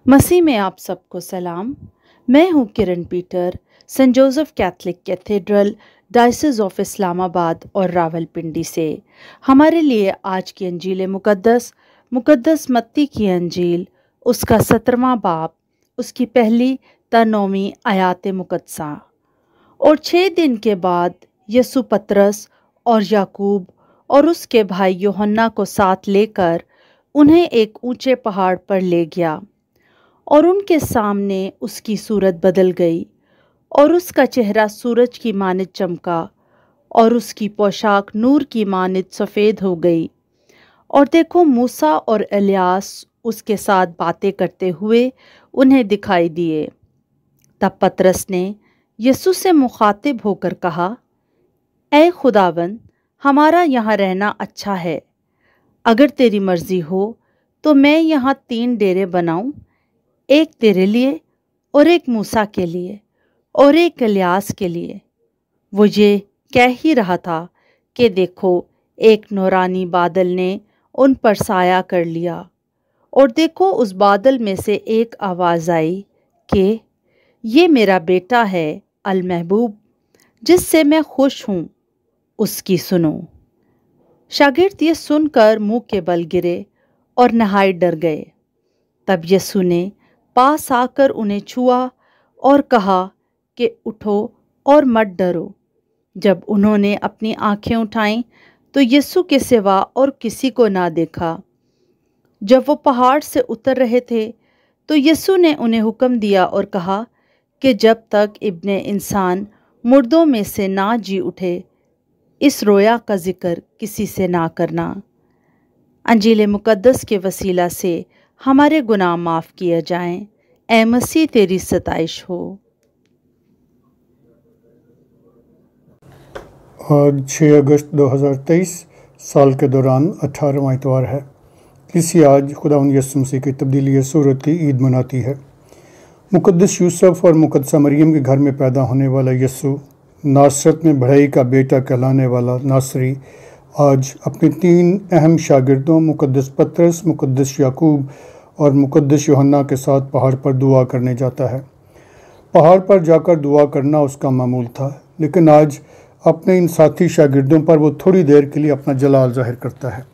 मसीह में आप सबको सलाम। मैं हूँ Kiran Peter, saint Joseph Catholic cathedral, diocese of Islamabad और रावलपिंडी से। हमारे लिए आज की अंजील मुकद्दस मत्ती की अंजील, उसका 17वां बाब, उसकी पहली ता 9वीं आयात मुकद्दसा। और 6 दिन के बाद यसु पतरस और याकूब और उसके भाई यूहन्ना को साथ लेकर उन्हें एक ऊंचे पहाड़ पर ले गया, और उनके सामने उसकी सूरत बदल गई, और उसका चेहरा सूरज की मानित चमका, और उसकी पोशाक नूर की मानित सफ़ेद हो गई। और देखो, मूसा और एलियास उसके साथ बातें करते हुए उन्हें दिखाई दिए। तब पतरस ने यीशु से मुखातिब होकर कहा, ऐ खुदावन, हमारा यहाँ रहना अच्छा है। अगर तेरी मर्जी हो तो मैं यहाँ 3 डेरे बनाऊं, एक तेरे लिए और एक मूसा के लिए और एक एलियास के लिए। वो ये कह ही रहा था कि देखो, एक नूरानी बादल ने उन पर साया कर लिया, और देखो, उस बादल में से एक आवाज़ आई कि ये मेरा बेटा है अल महबूब, जिससे मैं खुश हूँ, उसकी सुनो। शागिर्द ये सुनकर मुंह के बल गिरे और नहायत डर गए। तब यीशु ने पास आकर उन्हें छुआ और कहा कि उठो और मत डरो। जब उन्होंने अपनी आंखें उठाईं तो यीशु के सिवा और किसी को ना देखा। जब वो पहाड़ से उतर रहे थे तो यीशु ने उन्हें हुक्म दिया और कहा कि जब तक इब्ने इंसान मुर्दों में से ना जी उठे, इस रोया का जिक्र किसी से ना करना। अंजील मुकद्दस के वसीला से हमारे गुनाह माफ़ किए जाएं। ऐ मसीह, तेरी सताइश हो। आज 6 अगस्त 2023 साल के दौरान 18वां इतवार है। इसी आज खुदावंद यीशु मसीह की तब्दीली सूरत की ईद मनाती है। मुकद्दस यूसुफ और मुकद्दसा मरियम के घर में पैदा होने वाला यीशु, नासरत में बढ़ई का बेटा कहलाने वाला नासरी, आज अपने 3 अहम शागिर्दों मुकद्दस पतरस, मुकद्दस याकूब और मुकद्दस यूहन्ना के साथ पहाड़ पर दुआ करने जाता है। पहाड़ पर जाकर दुआ करना उसका मामूल था, लेकिन आज अपने इन साथी शागिर्दों पर वो थोड़ी देर के लिए अपना जलाल ज़ाहिर करता है।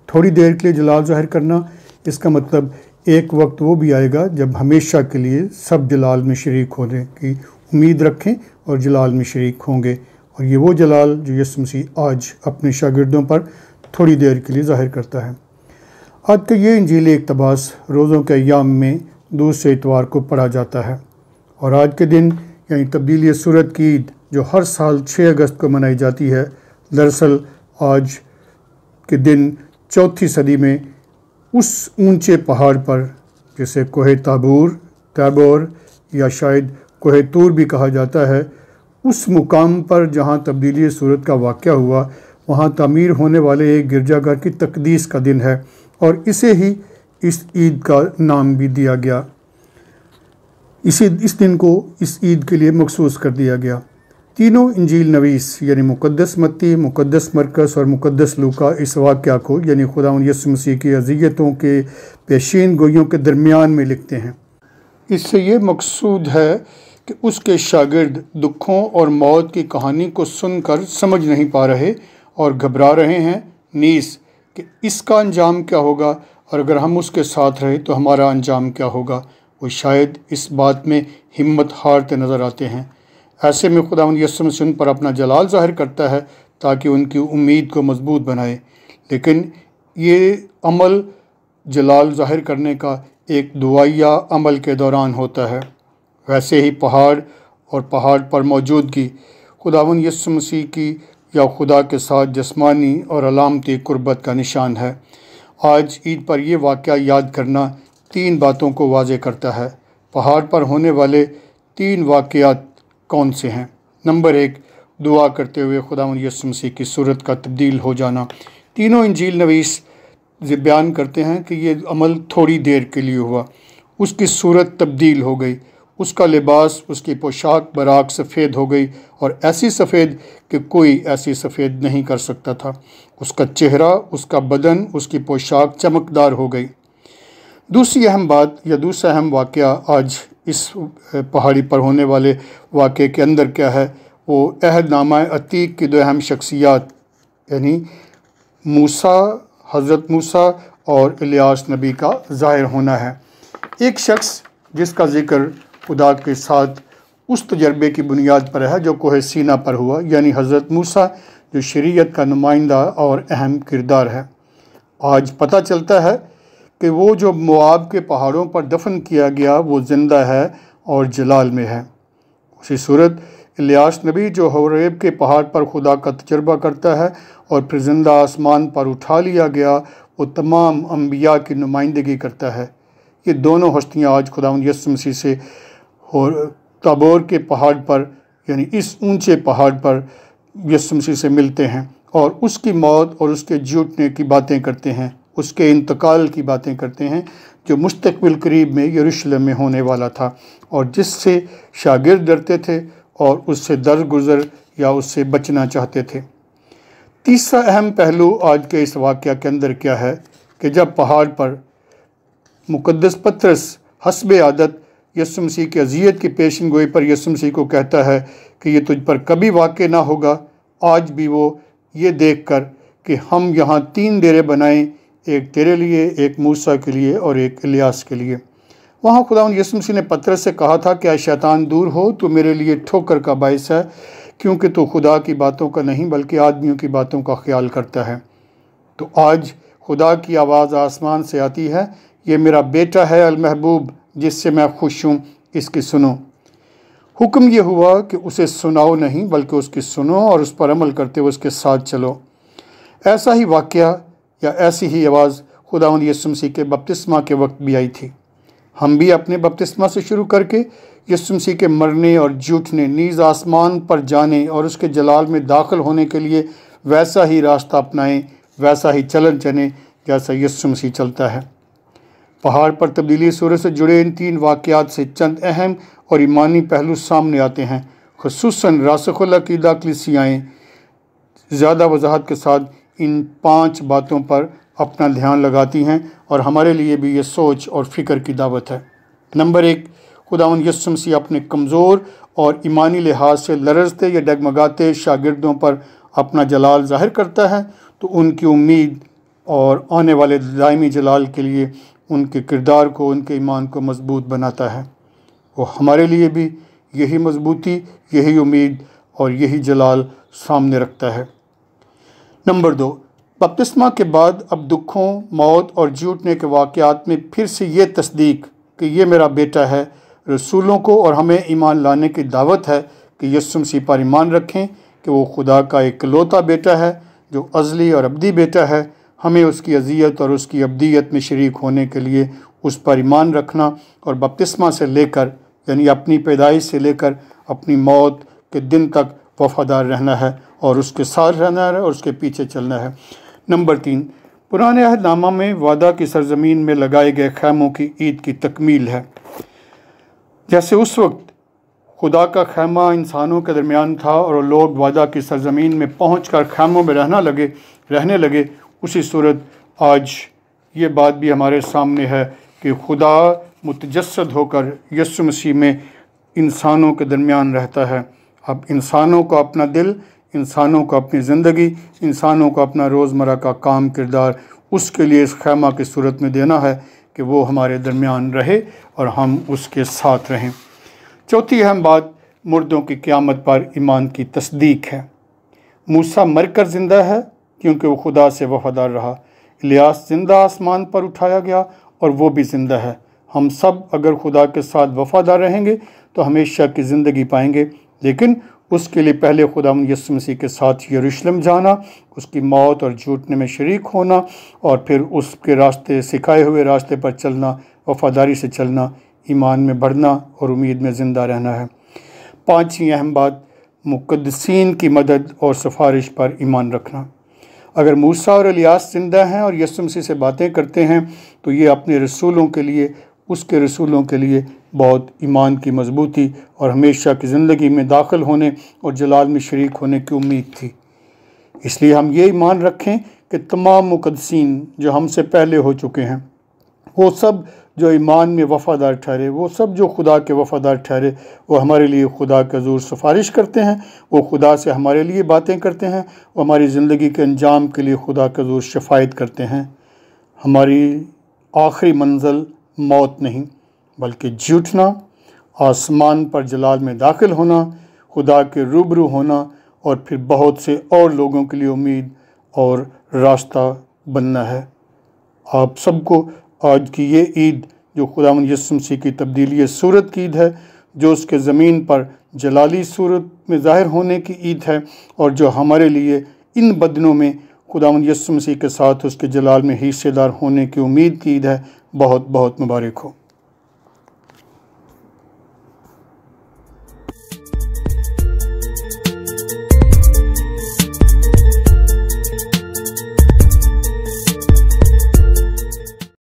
थोड़ी देर के लिए जलाल ज़ाहिर करना, इसका मतलब एक वक्त वो भी आएगा जब हमेशा के लिए सब जलाल में शरीक होने की उम्मीद रखें और जलाल में शरीक होंगे। और ये वो जलाल जो यीशु मसीह आज अपने शागिर्दों पर थोड़ी देर के लिए ज़ाहिर करता है। आज का ये इंजील इक़्तिबास रोज़ों के अय्याम में दूसरे इतवार को पढ़ा जाता है, और आज के दिन यानी तब्दीली सूरत की ईद, जो हर साल 6 अगस्त को मनाई जाती है, दरअसल आज के दिन 4थी सदी में उस ऊंचे पहाड़ पर, जिसे कोहे ताबोर या शायद कोहे तूर भी कहा जाता है, उस मुकाम पर जहाँ तब्दीली सूरत का वाक़या हुआ, वहाँ तामीर होने वाले एक गिरजाघर की तकदीस का दिन है, और इसे ही इस ईद का नाम भी दिया गया। इस दिन को इस ईद के लिए मखसूस कर दिया गया। तीनों इंजील नवीस यानी मुकद्दस मत्ती, मुकद्दस मरकस और मुकद्दस लूका इस वाक़या को यानी खुदावंद यीशु मसीह की अज़ियतों के पेशीन गोइयों के दरमियान में लिखते हैं। इससे ये मकसूद है कि उसके शागिर्द दुखों और मौत की कहानी को सुनकर समझ नहीं पा रहे और घबरा रहे हैं, नीस कि इसका अंजाम क्या होगा, और अगर हम उसके साथ रहे तो हमारा अंजाम क्या होगा। वो शायद इस बात में हिम्मत हारते नज़र आते हैं। ऐसे में खुदावंद यीशु मसीह उन पर अपना जलाल ज़ाहिर करता है ताकि उनकी उम्मीद को मजबूत बनाए। लेकिन ये अमल जलाल ज़ाहिर करने का एक दुआया अमल के दौरान होता है। वैसे ही पहाड़ और पहाड़ पर मौजूदगी खुदावंद यीशु मसीह की या खुदा के साथ जिस्मानी और अलामती कुर्बत का निशान है। आज ईद पर यह वाक़या याद करना 3 बातों को वाज़े करता है। पहाड़ पर होने वाले 3 वाक़यात कौन से हैं? नंबर 1, दुआ करते हुए खुदावंद यीशु मसीह की सूरत का तब्दील हो जाना। तीनों इंजील नवीस बयान करते हैं कि ये अमल थोड़ी देर के लिए हुआ, उसकी सूरत तब्दील हो गई, उसका लिबास, उसकी पोशाक बराक सफ़ेद हो गई, और ऐसी सफ़ेद कि कोई ऐसी सफ़ेद नहीं कर सकता था। उसका चेहरा, उसका बदन, उसकी पोशाक चमकदार हो गई। दूसरी अहम बात या दूसरा अहम वाक़या आज इस पहाड़ी पर होने वाले वाक़े के अंदर क्या है, वो अहदनामा अतीक की दो अहम शख्सियात यानी मूसा, हज़रत मूसा और इलियास नबी का ज़ाहिर होना है। एक शख्स जिसका ज़िक्र खुदा के साथ उस तजर्बे की बुनियाद पर है जो कोह सीना पर हुआ, यानी हज़रत मूसा जो शरीयत का नुमाइंदा और अहम किरदार है। आज पता चलता है कि वो जो मोआब के पहाड़ों पर दफन किया गया वो ज़िंदा है और जलाल में है। उसी सूरत इलियास नबी जो होरेब के पहाड़ पर खुदा का तजर्बा करता है और फिर ज़िंदा आसमान पर उठा लिया गया, वो तमाम अम्बिया की नुमाइंदगी करता है। ये दोनों हस्तियाँ आज खुदावंद यीशु मसीह से ताबोर के पहाड़ पर यानी इस ऊंचे पहाड़ पर यीशु मसीह से मिलते हैं और उसकी मौत और उसके झूठने की बातें करते हैं, उसके इंतकाल की बातें करते हैं जो मुस्तकबिल करीब में यरूशलेम में होने वाला था और जिससे शागिर्द डरते थे और उससे दरगुजर या उससे बचना चाहते थे। तीसरा अहम पहलू आज के इस वाक़या के अंदर क्या है कि जब पहाड़ पर मुक़द्दस पतरस हस्बे आदत यीशु मसीह की अज़ियत की पेशन गोई पर यीशु मसीह को कहता है कि ये तुझ पर कभी वाक़ ना होगा, आज भी वो ये देख कर कि हम यहाँ 3 डेरे बनाएं, एक तेरे लिए, एक मूसा के लिए और एक इलियास के लिए। वहाँ खुदावंद यीशु मसीह ने पतरस से कहा था कि ऐ शैतान दूर हो, तू मेरे लिए ठोकर का बायस है, क्योंकि तू खुदा की बातों का नहीं बल्कि आदमियों की बातों का ख्याल करता है। तो आज खुदा की आवाज़ आसमान से आती है, ये मेरा बेटा है अल महबूब जिससे मैं खुश हूँ, इसकी सुनो। हुक्म ये हुआ कि उसे सुनाओ नहीं बल्कि उसकी सुनो और उस पर अमल करते हुए उसके साथ चलो। ऐसा ही वाक़या या ऐसी ही आवाज़ खुदावंद यीशु मसीह के बपतिस्मा के वक्त भी आई थी। हम भी अपने बपतिस्मा से शुरू करके यीशु मसीह के मरने और झूठने, नीज़ आसमान पर जाने और उसके जलाल में दाखिल होने के लिए वैसा ही रास्ता अपनाएं, वैसा ही चलन चलें जैसा यीशु मसीह चलता है। पहाड़ पर तब्दीली सूरत से जुड़े इन 3 वाक़यात से चंद अहम और ईमानी पहलू सामने आते हैं। ख़ुसूसन रासिख़ुल अक़ीदा कलीसियाएँ ज़्यादा वजाहत के साथ इन 5 बातों पर अपना ध्यान लगाती हैं और हमारे लिए भी ये सोच और फ़िक्र की दावत है। नंबर 1, खुदावंद यीशु मसीह अपने कमज़ोर और ईमानी लिहाज से लरज़ते या डगमगाते शागिर्दों पर अपना जलाल ज़ाहिर करता है, तो उनकी उम्मीद और आने वाले दायमी जलाल के लिए उनके किरदार को, उनके ईमान को मजबूत बनाता है। वो हमारे लिए भी यही मजबूती, यही उम्मीद और यही जलाल सामने रखता है। नंबर 2, बपतिस्मा के बाद अब दुखों, मौत और झूठने के वाक़यात में फिर से ये तस्दीक कि ये मेरा बेटा है, रसूलों को और हमें ईमान लाने की दावत है कि यीशु मसीह पर ईमान रखें कि वो खुदा का इकलौता बेटा है जो अज़ली और अब्दी बेटा है। हमें उसकी अज़ियत और उसकी अब्दियत में शरीक होने के लिए उस पर ईमान रखना और बपतिस्मा से लेकर यानी अपनी पैदाइश से लेकर अपनी मौत के दिन तक वफ़ादार रहना है और उसके साथ रहना है और उसके पीछे चलना है। नंबर 3, पुराने अहदनामा में वादा की सरजमीन में लगाए गए खैमों की ईद की तकमील है। जैसे उस वक्त खुदा का खैमा इंसानों के दरमियान था और लोग वादा की सरजमीन में पहुंचकर खैमों में रहने लगे, उसी सूरत आज ये बात भी हमारे सामने है कि खुदा मुतजस्सद होकर यीशु मसीह में इंसानों के दरमियान रहता है। अब इंसानों को अपना दिल, इंसानों को अपनी ज़िंदगी, इंसानों को अपना रोज़मर्रा का काम किरदार उसके लिए इस खैमा की सूरत में देना है कि वो हमारे दरमियान रहे और हम उसके साथ रहें। चौथी अहम बात मुर्दों की क़यामत पर ईमान की तस्दीक है। मूसा मरकर ज़िंदा है क्योंकि वो खुदा से वफ़ादार रहा। इलियास ज़िंदा आसमान पर उठाया गया और वो भी ज़िंदा है। हम सब अगर खुदा के साथ वफ़ादार रहेंगे तो हमेशा की ज़िंदगी पाएंगे, लेकिन उसके लिए पहले खुदावंद यीशु मसीह के साथ यरूशलेम जाना, उसकी मौत और झूठने में शरीक होना और फिर उसके रास्ते, सिखाए हुए रास्ते पर चलना, वफ़ादारी से चलना, ईमान में बढ़ना और उम्मीद में ज़िंदा रहना है। 5वीं अहम बात मुक़द्दसीन की मदद और सिफारिश पर ईमान रखना। अगर मूसा और इलियास ज़िंदा हैं और यीशु मसीह से बातें करते हैं तो ये अपने रसूलों के लिए, उसके रसूलों के लिए बहुत ईमान की मजबूती और हमेशा की ज़िंदगी में दाखिल होने और जलाल में शरीक होने की उम्मीद थी। इसलिए हम ये ईमान रखें कि तमाम मुक़द्दसीन जो हमसे पहले हो चुके हैं वो सब جو ایمان میں وفادار ٹھہرے، وہ سب جو خدا کے وفادار ٹھہرے، وہ ہمارے لیے خدا کے حضور سفارش کرتے ہیں، وہ خدا سے ہمارے لیے باتیں کرتے ہیں، وہ ہماری زندگی کے انجام کے لیے خدا کے حضور شفاعت کرتے ہیں۔ ہماری آخری منزل موت نہیں بلکہ جی اٹھنا، آسمان پر جلال میں داخل ہونا، خدا کے روبرو ہونا، اور پھر بہت سے اور لوگوں کے لیے امید اور راستہ بننا ہے۔ آپ سب کو آج کی یہ عید جو خداوند یسوع مسیح کی تبدیلی صورت کی عید ہے، جو اس کے زمین پر جلالی صورت میں ظاہر ہونے کی عید ہے، اور جو ہمارے لیے ان بدنوں میں خداوند یسوع مسیح کے ساتھ اس کے جلال میں حصے دار ہونے کی امید کی عید ہے، بہت بہت مبارک ہو۔